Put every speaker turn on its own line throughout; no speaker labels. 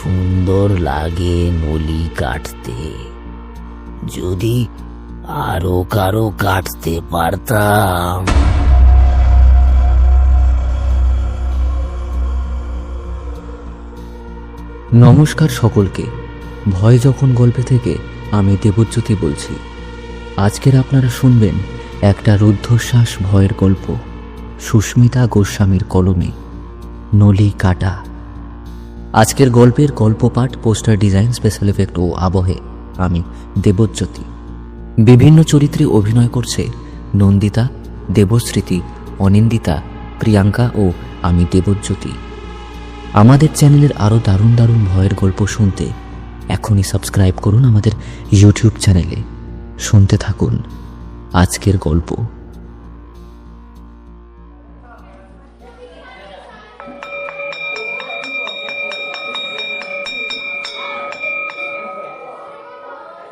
সুন্দর লাগে নলি কাটতে। যদি আরো কারো কাটতে পারতাম।
নমস্কার সকলকে। ভয় যখন গল্পে থেকে আমি দেবজ্যোতি বলছি। আজকের আপনারা শুনবেন একটা রুদ্ধশ্বাস ভয়ের গল্প, সুস্মিতা গোস্বামীর কলমে, নলি কাটা। আজকের গল্পের গল্পপাঠ, পোস্টার ডিজাইন, স্পেশাল এফেক্ট ও আবহে আমি দেবজ্যোতি। বিভিন্ন চরিত্রে অভিনয় করছে নন্দিতা, দেবস্মৃতি, অনিন্দিতা, প্রিয়াঙ্কা ও আমি দেবজ্যোতি। আমাদের চ্যানেলের আরও দারুণ দারুণ ভয়ের গল্প শুনতে এখনই সাবস্ক্রাইব করুন আমাদের ইউটিউব চ্যানেলে। শুনতে থাকুন আজকের গল্প।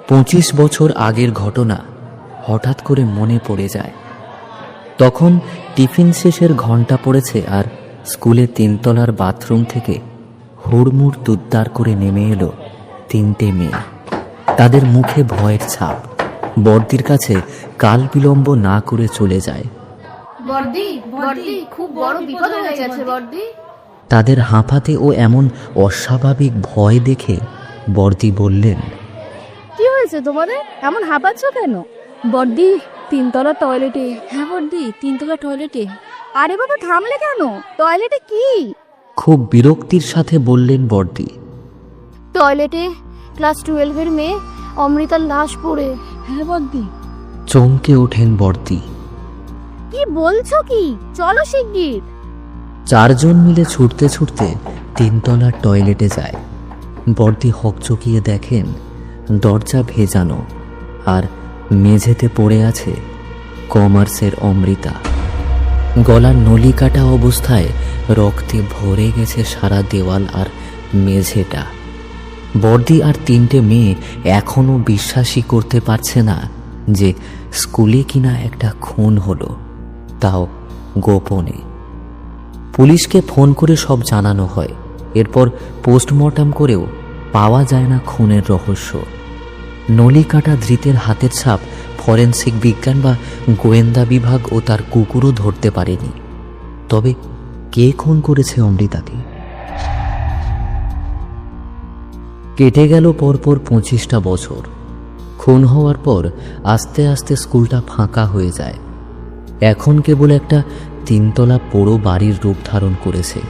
পঁচিশ বছর আগের ঘটনা হঠাৎ করে মনে পড়ে যায়। তখন টিফিন শেষের ঘন্টা পড়েছে আর স্কুলের তিনতলার বাথরুম থেকে হুড়মুড় তুদ্দার করে নেমে এলো তিনটে মেয়ে। তাদের মুখে ভয়ের ছাপ। বর্দির কাছে কাল বিলম্ব না করে চলে যায়।
বর্দি, বর্দি, খুব বড় বিপদ হয়ে গেছে বর্দি।
তাদের হাঁপাতে ও এমন অস্বাভাবিক ভয় দেখে বর্দি বললেন,
কি হয়েছে তোমাদের, এমন হাঁপাচ্ছ কেন? বর্দি, তিনতলা টয়লেটে। হ্যাঁ বর্দি, তিনতলা টয়লেটে। আরে বাবা, থামলে কেন? টয়লেটে কি?
খুব বিরক্তির সাথে বললেন বর্দি।
টয়লেটে ক্লাস 12 এর মেয়ে অমৃতার লাশ পড়ে।
হ্যাঁ বর্দি।
চমকে ওঠেন বর্দি।
কি বলছো কি? চলো শিগগির।
চারজন মিলে ছুটতে ছুটতে তিনতলার টয়লেটে যায়। বর্দি হকচকিয়ে দেখেন দরজা ভেজানো আর মেঝেতে পড়ে আছে কমার্সের অমৃতা। গলার নলি কাটা অবস্থায় রক্তে ভরে গেছে সারা দেওয়াল আর মেঝেটা। বর্দি আর তিনটে মেয়ে এখনো বিশ্বাসই করতে পারছে না যে স্কুলে কিনা একটা খুন হলো, তাও গোপনে। পুলিশকে ফোন করে সব জানানো হয়। এরপর পোস্টমর্টম করেও পাওয়া যায় না খুনের রহস্য। নলি কাটা ধৃতের হাতের ছাপ ফরেনসিক বিজ্ঞান বা গোয়েন্দা বিভাগ ও তার কুকুরও ধরতে পারেনি। তবে কে খুন করেছে অমৃতাকে? কেটে গেল পরপর 25টা বছর। খুন হওয়ার পর আস্তে আস্তে স্কুলটা ফাঁকা হয়ে যায়। এখন কেবল একটা তিনতলা পোড়ো বাড়ির রূপ ধারণ করেছে।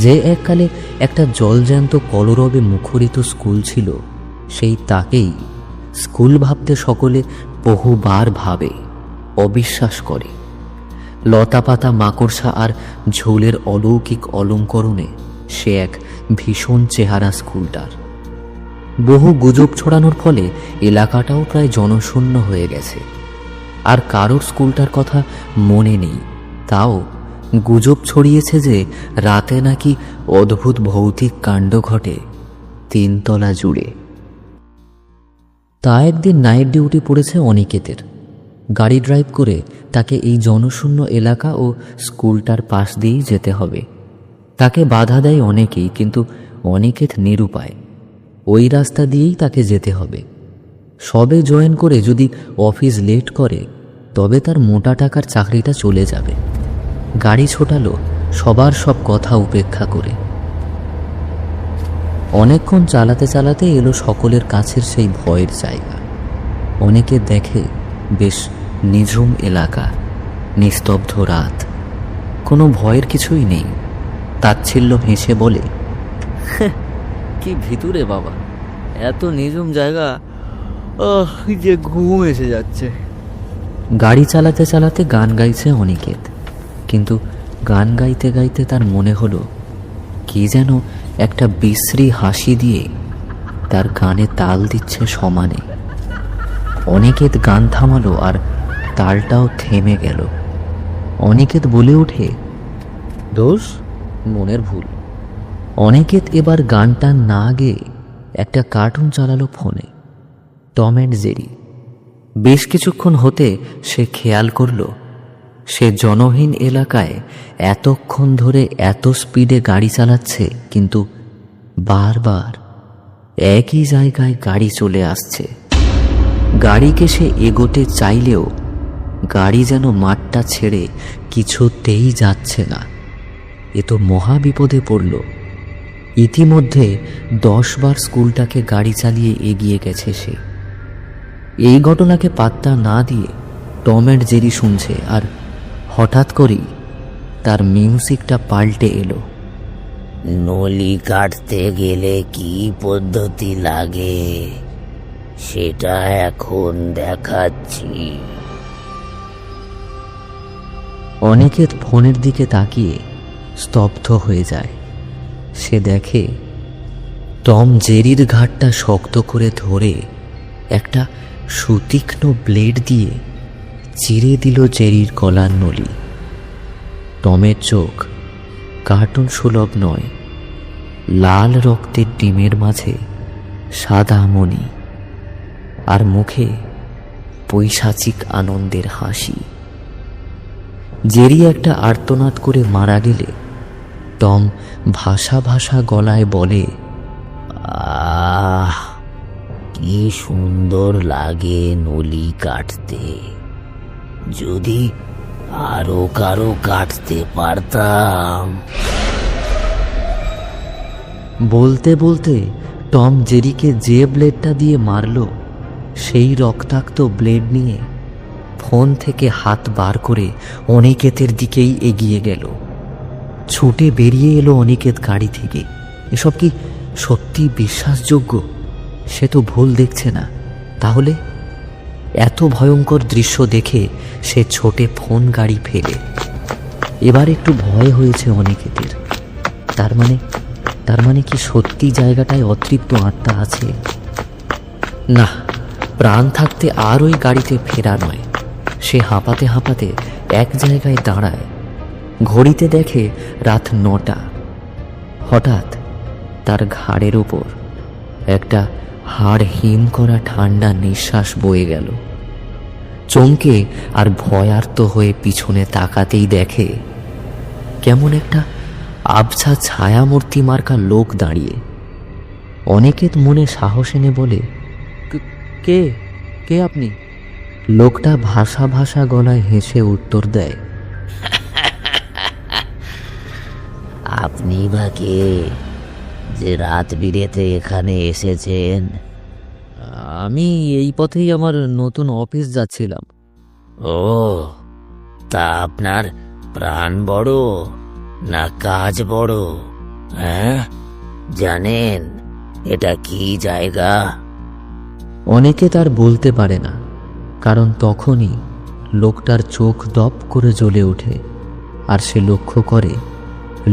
যে এককালে একটা জলজ্যান্ত কলরবে মুখরিত স্কুল ছিল, সেই তাকেই স্কুল ভাবতে সকলে বহুবার ভাবে, অবিশ্বাস করে। লতাপাতা, মাকড়সা আর ঝোলের অলৌকিক অলঙ্করণে সে এক ভীষণ চেহারা স্কুলটার। বহু গুজব ছড়ানোর ফলে এলাকাটাও প্রায় জনশূন্য হয়ে গেছে। আর কারোর স্কুলটার কথা মনে নেই। তাও গুজব ছড়িয়েছে যে রাতে নাকি অদ্ভুত ভৌতিক কাণ্ড ঘটে তিনতলা জুড়ে। তা একদিন নাইট ডিউটি পড়েছে অনিকেতের। গাড়ি ড্রাইভ করে তাকে এই জনশূন্য এলাকা ও স্কুলটার পাশ দিয়েই যেতে হবে। তাকে বাধা দেয় অনেকেই, কিন্তু অনিকেত নিরুপায়। ওই রাস্তা দিয়েই তাকে যেতে হবে। সবে জয়েন করে যদি অফিস লেট করে তবে তার মোটা টাকার চাকরিটা চলে যাবে। গাড়ি ছোটালো সবার সব কথা উপেক্ষা করে। অনেকক্ষণ চালাতে চালাতে এলো সকলের কাছের সেই ভয়ের জায়গা। অনেকে দেখে বেশ নিঝুম এলাকা, নিস্তব্ধ রাত, কোনো ভয়ের কিছুই নেই। তাচ্ছিল্য হেসে বলে,
কি ভিতরে বাবা, এত নিঝুম জায়গা, যে ঘুম এসে যাচ্ছে।
গাড়ি চালাতে চালাতে গান গাইছে অনিকেত। কিন্তু গান গাইতে গাইতে তার মনে হলো কি যেন একটা বিশ্রী হাসি দিয়ে তার গানে তাল দিচ্ছে সমানে। অনিকেত গান থামালো আর তালটাও থেমে গেল। অনিকেত বলে ওঠে, দোষ মনের ভুল। অনিকেত এবার গানটা না গেয়ে একটা কার্টুন চালালো ফোনে, টম অ্যান্ড জেরি। বেশ কিছুক্ষণ হতে সে খেয়াল করল সে জনহীন এলাকায় এতক্ষণ ধরে এত স্পিডে গাড়ি চালাচ্ছে, কিন্তু বারবার একই জায়গায় গাড়ি চলে আসছে। গাড়িকে সে এগোতে চাইলেও গাড়ি যেন মাঠটা ছেড়ে কিছুতেই যাচ্ছে না। এ তো মহা বিপদে পড়ল। ইতিমধ্যে 10 বার স্কুলটাকে গাড়ি চালিয়ে এগিয়ে গেছে সে। এই ঘটনাকে পাত্তা না দিয়ে টম অ্যান্ড জেরি শুনছে, আর হঠাৎ করেই তার মিউজিকটা পাল্টে এলো।
নলি কাটতে গেলে কি পদ্ধতি লাগে সেটা এখন দেখাচ্ছি।
অনিকেত ফোনের দিকে তাকিয়ে স্তব্ধ হয়ে যায়। সে দেখে টম জেরির ঘাটটা শক্ত করে ধরে একটা সুতীক্ষ্ণ ব্লেড দিয়ে চিরে দিল জেরির গলার নলি। টমের চোখ কার্টুন সুলভ নয়, লাল রক্তের ডিমের মাঝে সাদা মণি, আর মুখে পৈশাচিক আনন্দের হাসি। জেরি একটা আর্তনাদ করে মারা গেলে টম ভাষা ভাষা গলায় বলে,
আহ, কি সুন্দর লাগে নলি কাটতে। যদি আরো কারো কাটতে পারতাম।
বলতে বলতে টম জেরিকে যে ব্লেডটা দিয়ে মারল সেই রক্তাক্ত ব্লেড নিয়ে ফোন থেকে হাত বার করে অনিকেতের দিকেই এগিয়ে গেল। ছুটে বেরিয়ে এলো অনিকেত গাড়ি থেকে। এসব কি সত্যি বিশ্বাসযোগ্য? সে তো ভুল দেখছে না। তাহলে এত ভয়ঙ্কর দৃশ্য দেখে সে ছোটে ফোন গাড়ি ফেলে। এবার একটু ভয় হয়েছে অনিকেতের। তার মানে কি সত্যি জায়গাটায় অতৃপ্ত আত্মা আছে? না, প্রাণ থাকতে আর ওই গাড়িতে ফেরা নয়। সে হাঁপাতে হাঁপাতে এক জায়গায় দাঁড়ায়। ঘড়িতে দেখে রাত 9টা। হঠাৎ তার ঘাড়ের উপর একটা হাড় হিম করা ঠান্ডা নিঃশ্বাস বয়ে গেল। চমকে আর ভয়ার্ত হয়ে পিছনে তাকাতেই দেখে কেমন একটা আবছা ছায়ামূর্তি মার্কা লোক দাঁড়িয়ে। অনিকেত মনে সাহস এনে বলে, কে কে আপনি? লোকটা ভাষা ভাষা গলায় হেসে উত্তর দেয়,
আপনি বা কে যে রাত বিরেতে এখানে এসেছেন?
আমি এই পথেই আমার নতুন অফিস যাচ্ছিলাম।
ও, তা আপনার প্রাণ বড় না কাজ বড়? হ্যাঁ, জানেন এটা কি জায়গা?
অনেকে তার বলতে পারে না, কারণ তখনই লোকটার চোখ দপ করে জ্বলে ওঠে। আর সে লক্ষ্য করে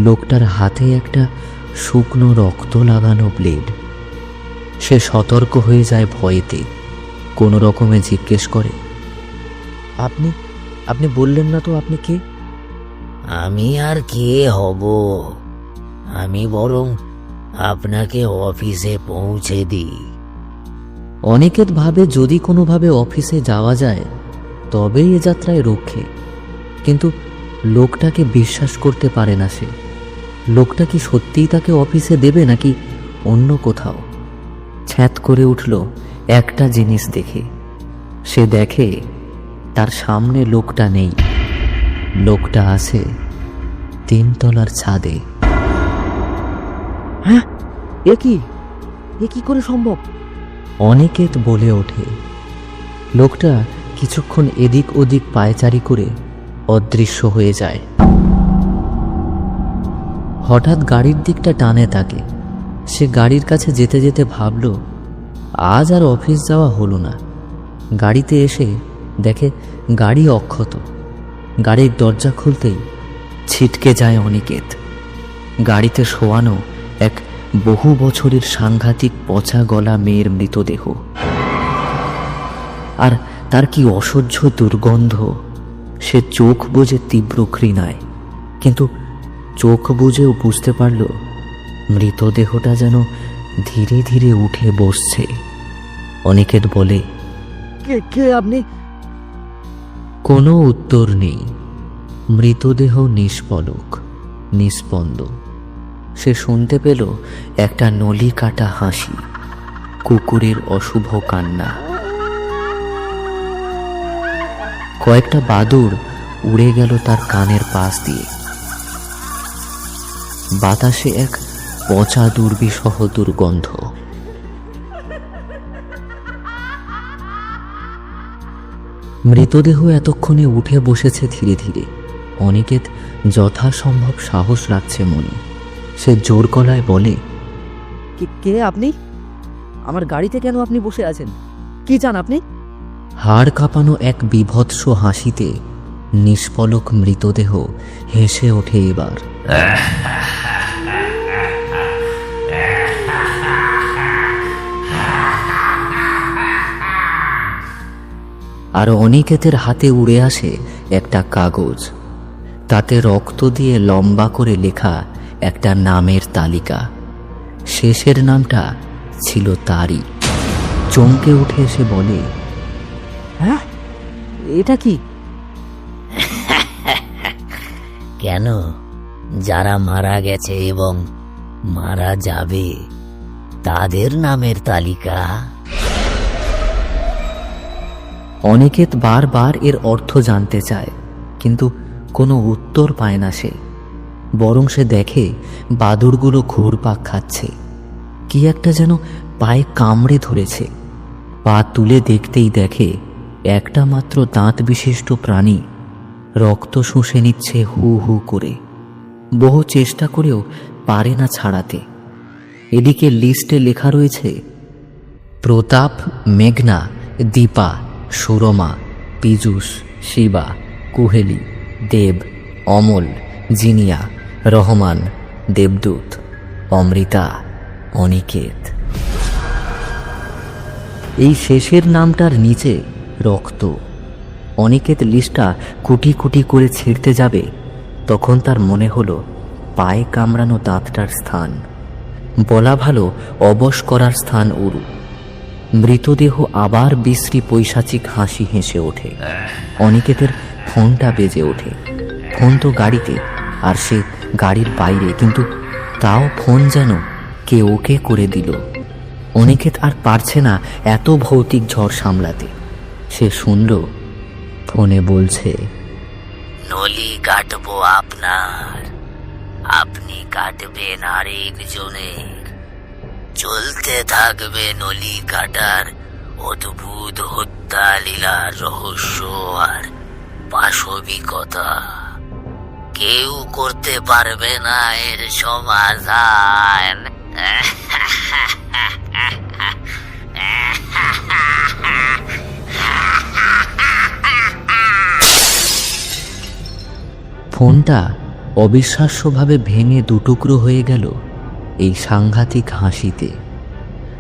লোকটার হাতে একটা শুকনো রক্ত লাগানো ব্লেড। সে সতর্ক হয়ে যায় ভয়েতে। কোনো রকমে জিজ্ঞেস করে, আপনি বললেন না তো আপনি কে?
আমি আর কে হব? আমি বরং আপনাকে অফিসে পৌঁছে দিই।
অনিকেত ভাবে যদি কোনোভাবে অফিসে যাওয়া যায় তবেই এ যাত্রায় রক্ষে। কিন্তু লোকটাকে বিশ্বাস করতে পারে না সে। লোকটা কি সত্যিই তাকে অফিসে দেবে নাকি অন্য কোথাও? ছ্যাঁত করে উঠল একটা জিনিস দেখে। সে দেখে তার সামনে লোকটা নেই। লোকটা আছে 3 তলার ছাদে। হ্যাঁ, এ কি করে সম্ভব? অনিকেত বলে ওঠে। লোকটা কিছুক্ষণ এদিক ওদিক পায়চারি করে অদৃশ্য হয়ে যায়। হঠাৎ গাড়ির দিকটা টানে তাকে। সে গাড়ির কাছে যেতে যেতে ভাবল, আজ আর অফিস যাওয়া হলো না। গাড়িতে এসে দেখে গাড়ি অক্ষত। গাড়ির দরজা খুলতেই ছিটকে যায় অনিকেত। গাড়িতে শোয়ানো এক বহু বছরের সাংঘাতিক পচা গলা মেয়ের মৃতদেহ। আর তার কি অসহ্য দুর্গন্ধ! সে চোখ বুজে তীব্র ঘৃণায়, কিন্তু চোখ বুজেও বুঝতে পারল মৃতদেহটা যেন ধীরে ধীরে উঠে বসছে। অনিকেত বলে, কে আপনি? কোনো উত্তর নেই। মৃতদেহ নিষ্পলক, নিস্পন্দ। সে শুনতে পেল একটা নলি কাটা হাসি, কুকুরের অশুভ কান্না। কয়েকটা বাদুড় উড়ে গেল তার কানের পাশ দিয়ে। বাতাসে এক পচা দুর্বিষহ দুর্গন্ধ। মৃতদেহ এতক্ষণে উঠে বসেছে ধীরে ধীরে। অনিকেত যথাসম্ভব সাহস রাখছে মনে। সে জোর গলায় বলে,
কে আপনি? আমার গাড়িতে কেন আপনি বসে আছেন? কি চান আপনি?
হাড় কাঁপানো এক বিভৎস হাসিতে নিষ্পলক মৃতদেহ হেসে ওঠে এবার। আর অনিকেতের হাতে উড়ে আসে একটা কাগজ। তাতে রক্ত দিয়ে লম্বা করে লেখা একটা নামের তালিকা। শেষের নামটা ছিল তারই। চমকে উঠে এসে বলে,
হ্যাঁ, এটা কি?
কেন? যারা মারা গেছে এবং মারা যাবে তাদের নামের তালিকা।
অনিকেত বারবার এর অর্থ জানতে চায়, কিন্তু কোনো উত্তর পায় না সে। বরং সে দেখে বাদুড়গুলো ঘুরপাক খাচ্ছে। কি একটা যেন পায়ে কামড়ে ধরেছে। পা তুলে দেখতেই দেখে একটা মাত্র দাঁত বিশিষ্ট প্রাণী রক্ত শুষে নিচ্ছে হু হু করে। বহু চেষ্টা করেও পারে না ছাড়াতে। এদিকে লিস্টে লেখা রয়েছে প্রতাপ, মেঘনা, দীপা, সুরমা, পীযূষ, শিবা, কুহেলি, দেব, অমল, জিনিয়া, রহমান, দেবদূত, অমৃতা, অনিকেত। এই শেষের নামটার নিচে রক্ত। অনিকেত লিস্টটা কুটি কুটি করে ছিঁড়তে যাবে, তখন তার মনে হলো পায়ে কামড়ানো দাঁতটার স্থান, বলা ভালো অবশ করার স্থান উরু। মৃতদেহ আবার বিশ্রী পৈশাচিক হাসি হেসে ওঠে। অনিকেতের ফোনটা বেজে ওঠে। ফোন তো গাড়িতে, আর সে গাড়ির বাইরে, কিন্তু তাও ফোন যেন কে ওকে করে দিল। অনিকেত আর পারছে না এত ভৌতিক ঝড় সামলাতে। সে শুনল ফোনে বলছে,
নলি কাটবো আপনার, আপনি কাটবেন আরেকজনের। চলতে থাকবে নলি কাটার অদ্ভুত হত্যা লীলার রহস্য আর পাশবিকতা। কেউ করতে পারবে না এর সমাধান।
ফোনটা অবিশ্বাস্যভাবে ভেঙে দুটুকরো হয়ে গেল এই সাংঘাতিক হাসিতে।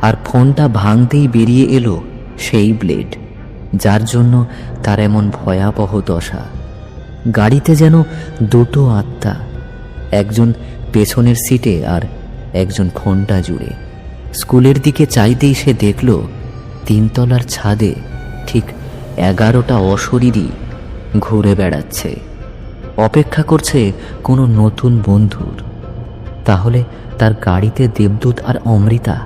আর ফোনটা ভাঙতেই বেরিয়ে এলো সেই ব্লেড, যার জন্য তার এমন ভয়াবহ দশা। গাড়িতে যেন দুটো আত্মা, একজন পেছনের সিটে আর একজন ফোনটা জুড়ে। স্কুলের দিকে চাইতেই সে দেখল 3 তলার ছাদে ঠিক 11টা অশরীরী ঘুরে বেড়াচ্ছে, অপেক্ষা করছে কোনো নতুন বন্ধুর। তাহলে তার গাড়িতে দেবদূত আর অমৃতা।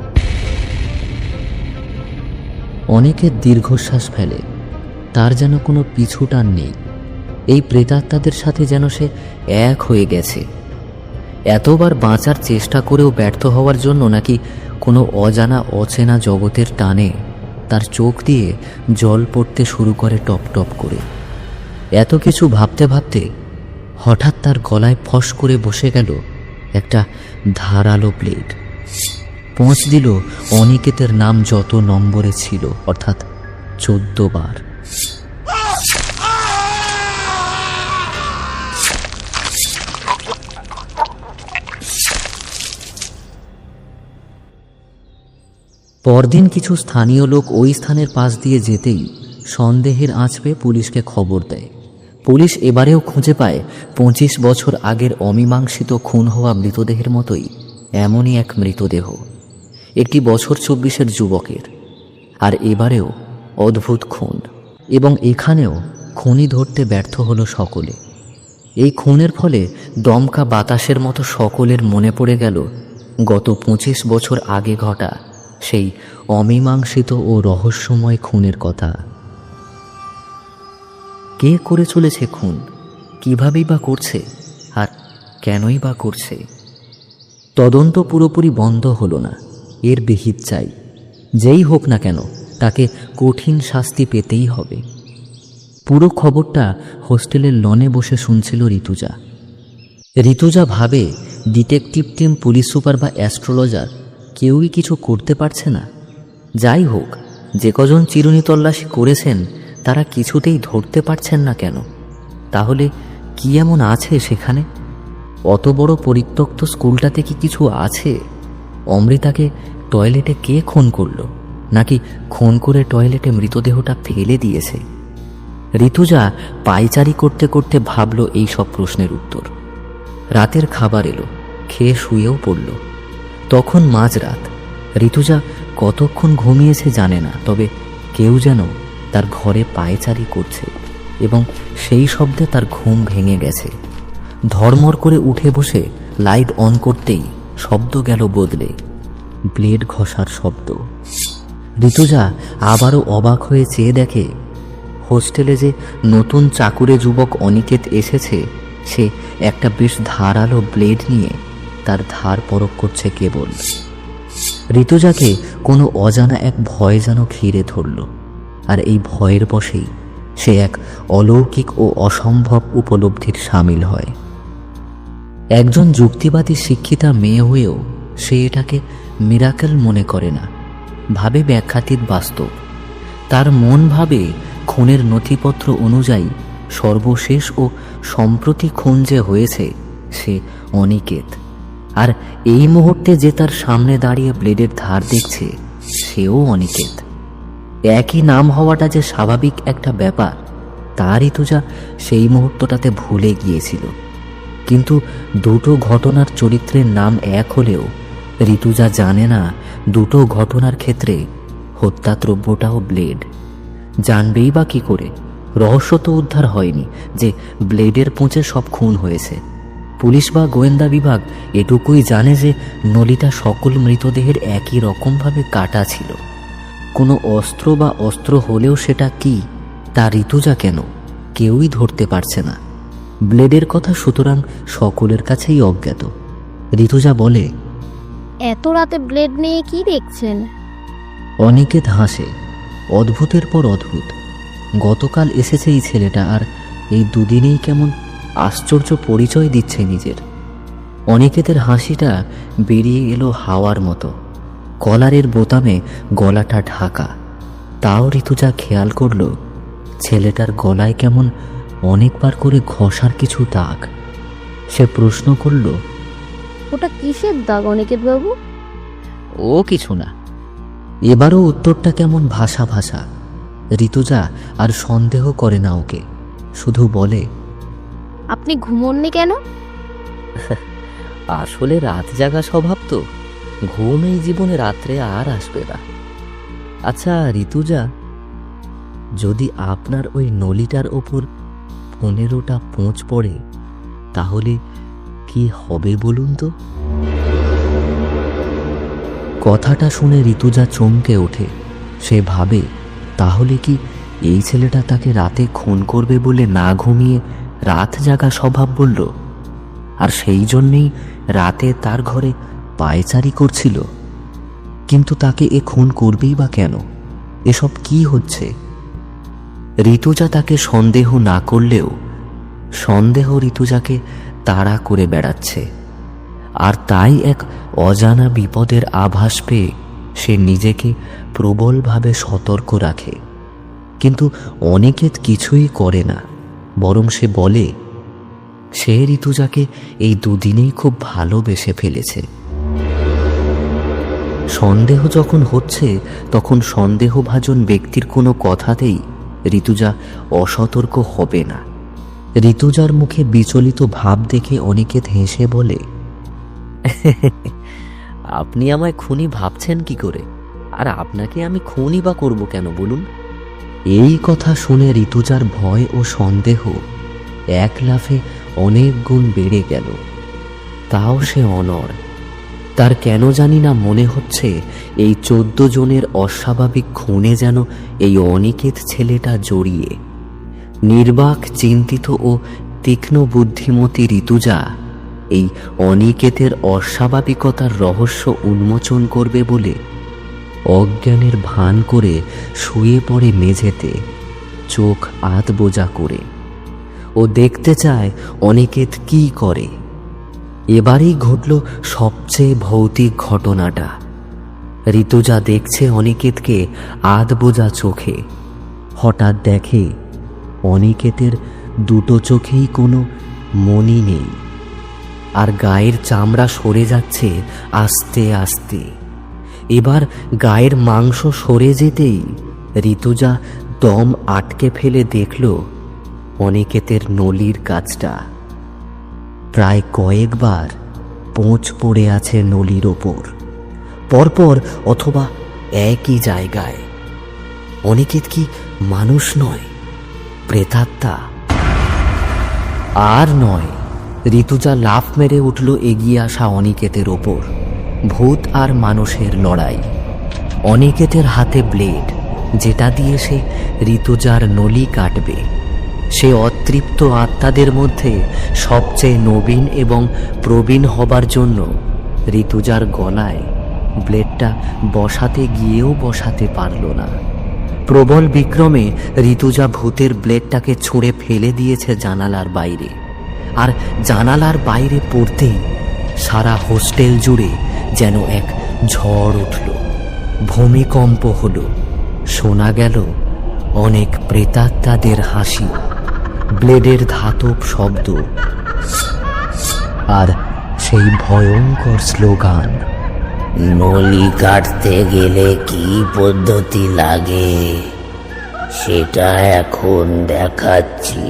অনেকে দীর্ঘশ্বাস ফেলে। তার যেন কোনো পিছুটান নেই। এই প্রেতাত্মাদের সাথে যেন সে এক হয়ে গেছে। এতবার বাঁচার চেষ্টা করেও ব্যর্থ হওয়ার জন্য, নাকি কোনো অজানা অচেনা জগতের টানে তার চোখ দিয়ে জল পড়তে শুরু করে টপ টপ করে। এত কিছু ভাবতে ভাবতে হঠাৎ তার গলায় ফস করে বসে গেল একটা ধারালো ব্লেড। পৌঁছ দিল অনিকেতের নাম যত নম্বরে ছিল, অর্থাৎ 14 বার। পরদিন কিছু স্থানীয় লোক ওই স্থানের পাশ দিয়ে যেতেই সন্দেহের আঁচ পেয়ে পুলিশকে খবর দেয়। পুলিশ এবারেও খুঁজে পায় 25 বছর আগের অমীমাংসিত খুন হওয়া মৃতদেহের মতোই এমনই এক মৃতদেহ, একটি বছর 24-এর যুবকের। আর এবারেও অদ্ভুত খুন, এবং এখানেও খুনি ধরতে ব্যর্থ হলো সকলে। এই খুনের ফলে দমকা বাতাসের মতো সকলের মনে পড়ে গেল গত 25 বছর আগে ঘটা সেই অমীমাংসিত ও রহস্যময় খুনের কথা। কে করে চলেছে খুন, কিভাবেই বা করছে, আর কেনই বা করছে? তদন্ত পুরোপুরি বন্ধ হলো না, এর বিহিত চাই। যেই হোক না কেন তাকে কঠিন শাস্তি পেতেই হবে। পুরো খবরটা হোস্টেলের লনে বসে শুনছিল ঋতুজা। ঋতুজা ভাবে ডিটেকটিভ টিম, পুলিশ সুপার বা অ্যাস্ট্রোলজার কেউই কিছু করতে পারছে না। যাই হোক, যে কজন চিরুনি তল্লাশি করেছেন তারা কিছুতেই ধরতে পারছেন না কেন? তাহলে কি এমন আছে সেখানে? অত বড় পরিত্যক্ত স্কুলটাতে কি কিছু আছে? অমৃতাকে টয়লেটে কে খুন করলো, নাকি খুন করে টয়লেটে মৃতদেহটা ফেলে দিয়েছে? ঋতুজা পায়চারি করতে করতে ভাবল এই সব প্রশ্নের উত্তর। রাতের খাবার এলো, খেয়ে শুয়েও পড়ল। তখন মাঝরাত। ঋতুজা কতক্ষণ ঘুমিয়েছে জানে না, তবে কেউ যেন তার ঘরে পায়চারি করছে এবং সেই শব্দে তার ঘুম ভেঙে গেছে। ধর্মর করে উঠে বসে লাইট অন করতেই শব্দ গেল বদলে, ব্লেড ঘষার শব্দ। ঋতুজা আবারও অবাক হয়ে চেয়ে দেখে হোস্টেলে যে নতুন চাকুরে যুবক অনিকেত এসেছে, সে একটা বেশ ধারালো ব্লেড নিয়ে তার ধার পরখ করছে কেবল। ঋতুজাকে কোনো অজানা এক ভয় যেন ঘিরে ধরল, আর এই ভয়ের বশেই সে এক অলৌকিক ও অসম্ভব উপলব্ধির সামিল হয়। একজন যুক্তিবাদী শিক্ষিতা মেয়ে হয়েও সে এটাকে মিরাকেল মনে করে না, ভাবে ব্যাখ্যাতীত বাস্তব। তার মন ভাবে খুনের নথিপত্র অনুযায়ী সর্বশেষ ও সম্প্রতি খুন যে হয়েছে সে অনিকেত, আর এই মুহূর্তে যে তার সামনে দাঁড়িয়ে ব্লেডের ধার দেখছে সেও অনিকেত। একই নাম হওয়াটা যে স্বাভাবিক একটা ব্যাপার তা ঋতুজা সেই মুহূর্তটাতে ভুলে গিয়েছিল। কিন্তু দুটো ঘটনার চরিত্রের নাম এক হলেও ঋতুজা জানে না দুটো ঘটনার ক্ষেত্রে হত্যাদ্রব্যটাও ব্লেড। জানবেই বা কি করে? রহস্য তো উদ্ধার হয়নি যে ব্লেডের পুঁচে সব খুন হয়েছে। পুলিশ বা গোয়েন্দা বিভাগ এটুকুই জানে যে নলিটা সকল মৃতদেহের একই রকমভাবে কাটা ছিল। কোনো অস্ত্র বা অস্ত্র হলেও সেটা কি তা ঋতুজা কেন কেউই ধরতে পারছে না। ব্লেডের কথা সুতরাং সকলের কাছেই অজ্ঞাত। ঋতুজা বলে,
এত রাতে ব্লেড নিয়ে কি দেখছেন?
অনিকেত হাসে, অদ্ভুতের পর অদ্ভুত। গতকাল এসেছে এই ছেলেটা, আর এই দুদিনেই কেমন আশ্চর্য পরিচয় দিচ্ছে নিজের। অনিকেতের হাসিটা বেরিয়ে এলো হাওয়ার মতো, কলারের বোতামে গলাটা ঢাকা। তাও ঋতুজা খেয়াল করল ছেলেটার গলায় কেমন অনেকবার করে ঘষার কিছু দাগ। সে প্রশ্ন করল,
ওটা কিসের দাগ অনিকেত বাবু?
ও কিছু না। এবারও উত্তরটা কেমন ভাষা ভাষা। ঋতুজা আর সন্দেহ করে না ওকে, শুধু বলে,
আপনি ঘুমোননি কেন?
আসলে রাত জাগা স্বভাব তো, ঘুম এই জীবনে রাত্রে আর আসবে না। আচ্ছা ঋতুজা, যদি আপনার ওই নলিটার ওপর 15টা পোঁচ পড়ে তাহলে কি হবে বলুন তো? কথাটা শুনে ঋতুজা চমকে ওঠে। সে ভাবে, তাহলে কি এই ছেলেটা তাকে রাতে খুন করবে বলে না ঘুমিয়ে রাত জাগা স্বভাব বলল, আর সেই জন্যেই রাতে তার ঘরে পায়চারি করছিল? কিন্তু তাকে এ খুন করবেই বা কেন? এসব কি হচ্ছে? ঋতুজা তাকে সন্দেহ না করলেও সন্দেহ ঋতুজাকে তাড়া করে বেড়াচ্ছে, আর তাই এক অজানা বিপদের আভাস পেয়ে সে নিজেকে প্রবলভাবে সতর্ক রাখে। কিন্তু অনিকেত কিছুই করে না, বরং সে বলে সে ঋতুজাকে এই দুদিনেই খুব ভালোবেসে ফেলেছে। সন্দেহ যখন হচ্ছে তখন সন্দেহভাজন ব্যক্তির কোনো কথাতেই ঋতুজা অসতর্ক হবে না। ঋতুজার মুখে বিচলিত ভাব দেখে অনিকেত হেসে বলে, আপনি আমায় খুনি ভাবছেন কি করে? আর আপনাকে আমি খুনি বা করব কেন বলুন? এই কথা শুনে ঋতুজার ভয় ও সন্দেহ এক লাফে অনেক গুণ বেড়ে গেল। তাও সে অনড়। তার কেন জানি না মনে হচ্ছে এই 14 জনের অস্বাভাবিক খুনে যেন এই অনিকেত ছেলেটা জড়িয়ে। নির্বাক, চিন্তিত ও তীক্ষ্ণ বুদ্ধিমতী ঋতুজা এই অনিকেতের অস্বাভাবিকতার রহস্য উন্মোচন করবে বলে অজ্ঞানের ভান করে শুয়ে পড়ে মেঝেতে, চোখ আধ বোজা করে। ও দেখতে চায় অনিকেত কি করে। এবারেই ঘটল সবচেয়ে ভৌতিক ঘটনাটা। ঋতুজা দেখছে অনিকেতকে আধ বোজা চোখে। হঠাৎ দেখে অনিকেতের দুটো চোখেই কোনো মনি নেই, আর গায়ের চামড়া সরে যাচ্ছে আস্তে আস্তে। এবার গায়ের মাংস সরে যেতেই ঋতুজা দম আটকে ফেলে দেখল অনিকেতের নলির কাছটা। প্রায় কয়েকবার পোঁচ পড়ে আছে নলির ওপর, পরপর অথবা একই জায়গায়। অনিকেত কি মানুষ নয়, প্রেতাত্মা? আর নয়। ঋতুজা লাফ মেরে উঠল এগিয়ে আসা অনিকেতের ওপর। ভূত আর মানুষের লড়াই। অনিকেতের হাতে ব্লেড, যেটা দিয়ে সে ঋতুজার নলি কাটবে। সে অতৃপ্ত আত্মাদের মধ্যে সবচেয়ে নবীন এবং প্রবীণ হবার জন্য ঋতুজার গলায় ব্লেডটা বসাতে গিয়েও বসাতে পারল না। প্রবল বিক্রমে ঋতুজা ভূতের ব্লেডটাকে ছুঁড়ে ফেলে দিয়েছে জানালার বাইরে। আর জানালার বাইরে পড়তেই সারা হোস্টেল জুড়ে যেন এক ঝড় উঠল, ভূমিকম্প হলো। শোনা গেল অনেক প্রেতাত্মাদের হাসি, ব্লেডের ধাতব শব্দ, আর সেই ভয়ঙ্কর স্লোগান,
নলি কাটতে গেলে কি পদ্ধতি লাগে সেটা এখন দেখাচ্ছি।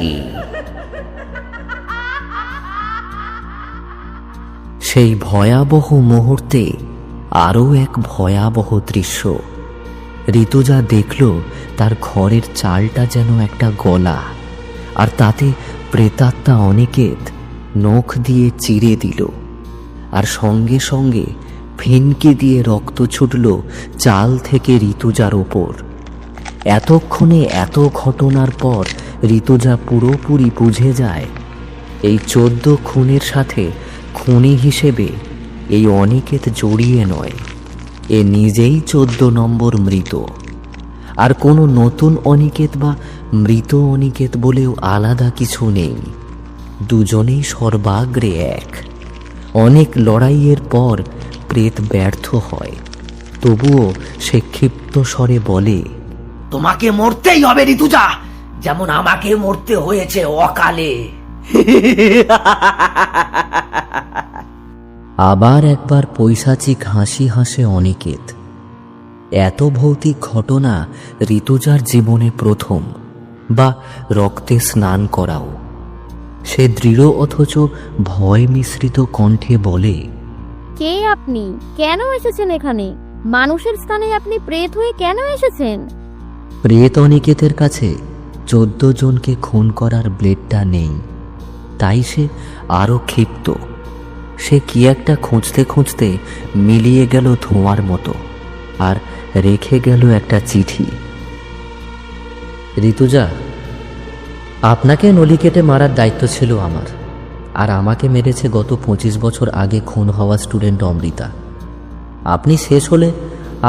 সেই ভয়াবহ মুহূর্তে আরও এক ভয়াবহ দৃশ্য। ঋতুজা দেখল তার ঘরের চালটা যেন একটা গলা, আর তাতে প্রেতাত্মা অনিকেত নখ দিয়ে চিরে দিল। আর সঙ্গে সঙ্গে ফিনকি দিয়ে রক্ত ছুটল চাল থেকে ঋতুজার ওপর। এতক্ষণে এত ঘটনার পর ঋতুজা পুরোপুরি বুঝে যায় এই 14 খুনের সাথে খুনি হিসেবে এই অনিকেত জড়িয়ে নয়, এ নিজেই 14 নম্বর মৃত। আর কোনো নতুন অনিকেত বা মৃত অনিকেত বলেও আলাদা কিছু নেই। দুজনেই সর্বাগ্রে এক। অনেক লড়াইয়ের পর প্রেত ব্যর্থ হয়, তবুও সে ক্ষিপ্ত স্বরে বলে,
তোমাকে মরতেই হবে ঋতুজা, যেমন আমাকে মরতে হয়েছে অকালে।
আবার একবার পৈশাচিক হাসি হাসে অনিকেত। এত ভৌতিক ঘটনা ঋতুজার জীবনে প্রথম, বা রক্তে স্নান করাও। সে দৃঢ় অথচ ভয় মিশ্রিত কণ্ঠে বলে,
কে আপনি? কেন এসেছেন এখানে? মানুষের স্থানে আপনি প্রেত হয়ে কেন এসেছেন?
প্রেত অনিকেতের কাছে 14 জনকে খুন করার ব্লেডটা নেই, তাই সে আরো ক্ষিপ্ত। সে কি একটা খুঁজতে খুঁজতে মিলিয়ে গেল ধোঁয়ার মতো, আর রেখে গেল একটা চিঠি। ঋতুজা, আপনাকে নলি কেটে মারার দায়িত্ব ছিল আমার, আর আমাকে মেরেছে গত 25 বছর আগে খুন হওয়া স্টুডেন্ট অমৃতা। আপনি শেষ হলে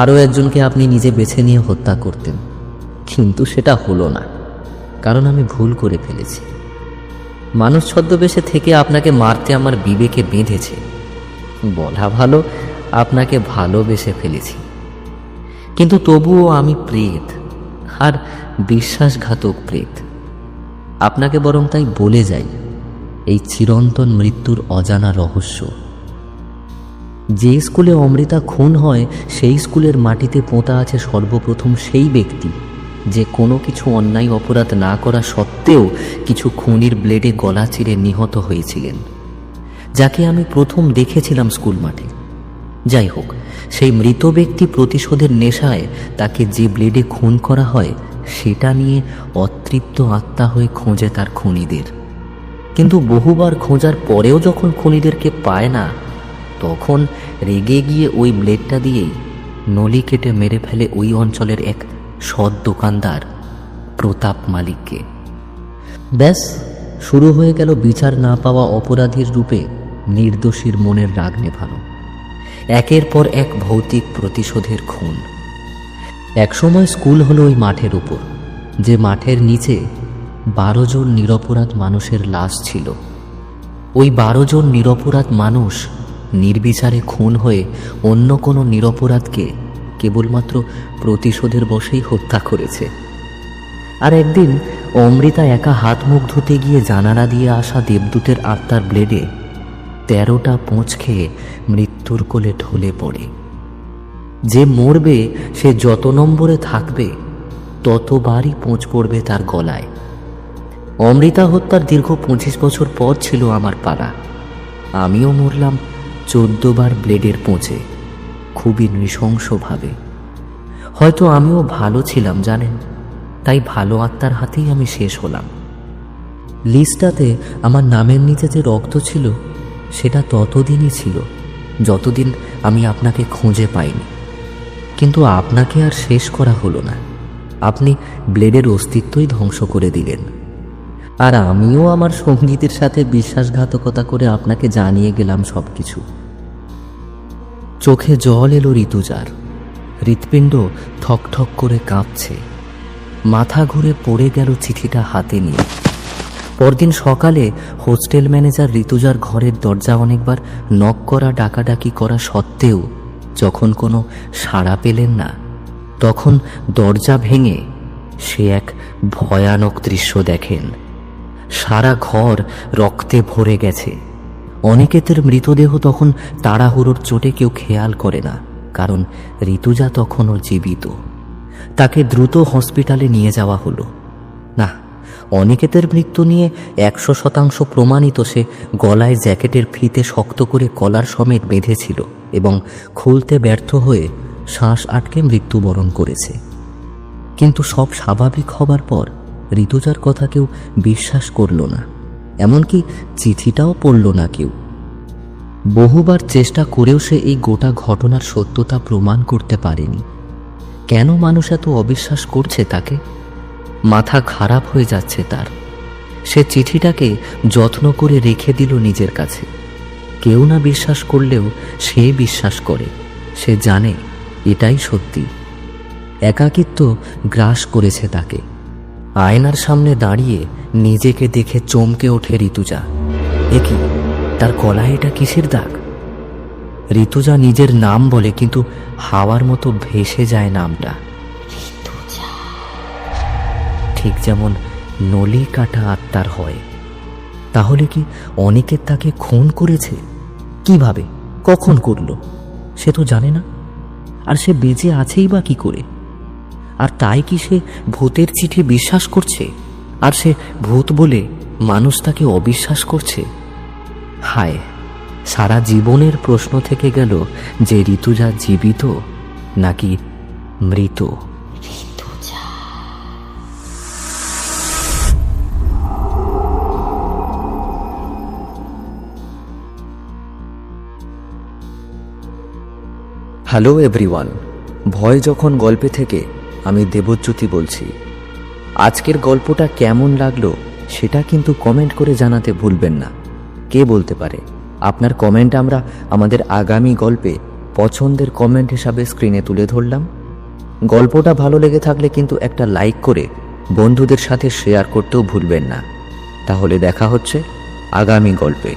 আরও একজনকে আপনি নিজে বেছে নিয়ে হত্যা করতেন, কিন্তু সেটা হলো না, কারণ আমি ভুল করে ফেলেছি। মানুষ ছদ্মবেশে থেকে আপনাকে মারতে আমার বিবেকে বেঁধেছে। বলা ভালো, আপনাকে ভালোবেসে ফেলেছি। কিন্তু তবুও আমি প্রেত, আর বিশ্বাসঘাতক প্রেত। আপনাকে বরং তাই বলে যাই এই চিরন্তন মৃত্যুর অজানা রহস্য। যে স্কুলে অমৃতা খুন হয় সেই স্কুলের মাটিতে পোঁতা আছে সর্বপ্রথম সেই ব্যক্তি যে কোনো কিছু অন্যায় অপরাধ না করা সত্ত্বেও কিছু খুনির ব্লেডে গলা চিরে নিহত হয়েছিলেন, যাকে আমি প্রথম দেখেছিলাম স্কুল মাঠে। যাই হোক, সেই মৃত ব্যক্তি প্রতিশোধের নেশায় তাকে যে ব্লেডে খুন করা হয় সেটা নিয়ে অতৃপ্ত আত্মা হয়ে খোঁজে তার খুনিদের। কিন্তু বহুবার খোঁজার পরেও যখন খুনিদেরকে পায় না, তখন রেগে গিয়ে ওই ব্লেডটা দিয়েই নলি কেটে মেরে ফেলে ওই অঞ্চলের এক সৎ দোকানদার প্রতাপ মালিককে। ব্যাস, শুরু হয়ে গেল বিচার না পাওয়া অপরাধীর রূপে নির্দোষীর মনের রাগ নেভানো। একের পর এক ভৌতিক প্রতিশোধের খুন। একসময় স্কুল হলো ওই মাঠের উপর, যে মাঠের নিচে 12 জন নিরপরাধ মানুষের লাশ ছিল। ওই 12 জন নিরপরাধ মানুষ নির্বিচারে খুন হয়ে অন্য কোনো নিরপরাধকে কেবলমাত্র প্রতিশোধের বশেই হত্যা করেছে। আর একদিন অমৃতা একা হাত মুখ ধুতে গিয়ে জানালা দিয়ে আসা দেবদূতের আত্মার ব্লেডে 13টা পোঁচ খেয়ে মৃত্যুর কোলে ঢলে পড়ে। যে মরবে সে যত নম্বরে থাকবে ততবারই পোঁচ পড়বে তার গলায়। অমৃতা হত্যার দীর্ঘ 25 বছর পর ছিল আমার পালা। আমিও মরলাম 14 বার ব্লেডের পোঁচে, খুবই নৃশংসভাবে। হয়তো আমিও ভালো ছিলাম জানেন, তাই ভালো আত্মার হাতেই আমি শেষ হলাম। লিস্টটাতে আমার নামের নিচে যে রক্ত ছিল সেটা ততদিনই ছিল যতদিন আমি আপনাকে খুঁজে পাইনি। কিন্তু আপনাকে আর শেষ করা হলো না, আপনি ব্লেডের অস্তিত্বই ধ্বংস করে দিলেন। আর আমিও আমার সঙ্গীতের সাথে বিশ্বাসঘাতকতা করে আপনাকে জানিয়ে গেলাম সব কিছু। চোখে জল এলো ঋতুজার, হৃৎপিণ্ড ঠকঠক করে কাঁপছে। মাথা ঘুরে পড়ে গেল চিঠিটা হাতে নিয়ে। পরদিন সকালে হোস্টেল ম্যানেজার ঋতুজার ঘরের দরজা অনেকবার নক করা ডাকাডাকি করা সত্ত্বেও যখন কোনো সাড়া পেলেন না, তখন দরজা ভেঙে সে এক ভয়ানক দৃশ্য দেখেন। সারা ঘর রক্তে ভরে গেছে। অনিকেতের মৃতদেহ তখন তাড়াহুড়োর চোটে কেউ খেয়াল করে না, কারণ ঋতুজা তখনও জীবিত। তাকে দ্রুত হসপিটালে নিয়ে যাওয়া হলো। না, অনিকেতের মৃত্যু নিয়ে 100% প্রমাণিত। সে গলায় জ্যাকেটের ফিতে শক্ত করে কলার সমেত বেঁধেছিল এবং খুলতে ব্যর্থ হয়ে শ্বাস আটকে মৃত্যুবরণ করেছে। কিন্তু সব স্বাভাবিক হবার পর ঋতুজার কথা কেউ বিশ্বাস করল না, এমনকি চিঠিটাও পড়ল না কেউ। বহুবার চেষ্টা করেও সে এই গোটা ঘটনার সত্যতা প্রমাণ করতে পারেনি। কেন মানুষ এত অবিশ্বাস করছে তাকে? মাথা খারাপ হয়ে যাচ্ছে তার। সে চিঠিটাকে যত্ন করে রেখে দিল নিজের কাছে। কেউ না বিশ্বাস করলেও সে বিশ্বাস করে। সে জানে এটাই সত্যি। একাকিত্ব গ্রাস করেছে তাকে। আয়নার সামনে দাঁড়িয়ে নিজেকে দেখে চমকে ওঠে ঋতুজা। এ কি, তার গলায় এটা কিসের দাগ? ঋতুজা নিজের নাম বলে, কিন্তু হাওয়ার মতো ভেসে যায় নামটা। ঠিক যেমন নলি কাটা আত্মার হয়। তাহলে কি অনিকেত তাকে খুন করেছে? কিভাবে, কখন করল সে তো জানে না। আর সে বেঁচে আছেই বা কি করে? আর তাই কি সে ভূতের চিঠি বিশ্বাস করছে? আর সে ভূত বলে মানুষ তাকে অবিশ্বাস করছে? হায়, সারা জীবনের প্রশ্ন থেকে গেল যে ঋতুজা জীবিত নাকি মৃত।
হ্যালো এভরিওয়ান, ভয় যখন গল্পে থেকে আমি দেবজ্যোতি বলছি। আজকের গল্পটা কেমন লাগলো সেটা কিন্তু কমেন্ট করে জানাতে ভুলবেন না। কে বলতে পারে, আপনার কমেন্ট আমরা আমাদের আগামী গল্পে পছন্দের কমেন্ট হিসাবে স্ক্রিনে তুলে ধরলাম। গল্পটা ভালো লেগে থাকলে কিন্তু একটা লাইক করে বন্ধুদের সাথে শেয়ার করতেও ভুলবেন না। তাহলে দেখা হচ্ছে আগামী গল্পে।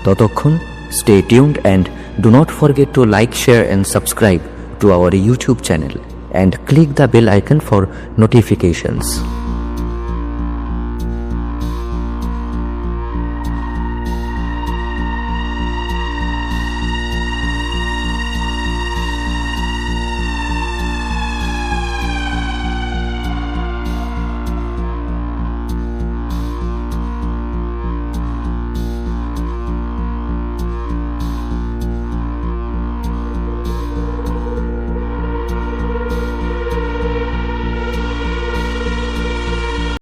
ততক্ষণ stay tuned and do not forget to like, share and subscribe to our YouTube channel and click the bell icon for notifications.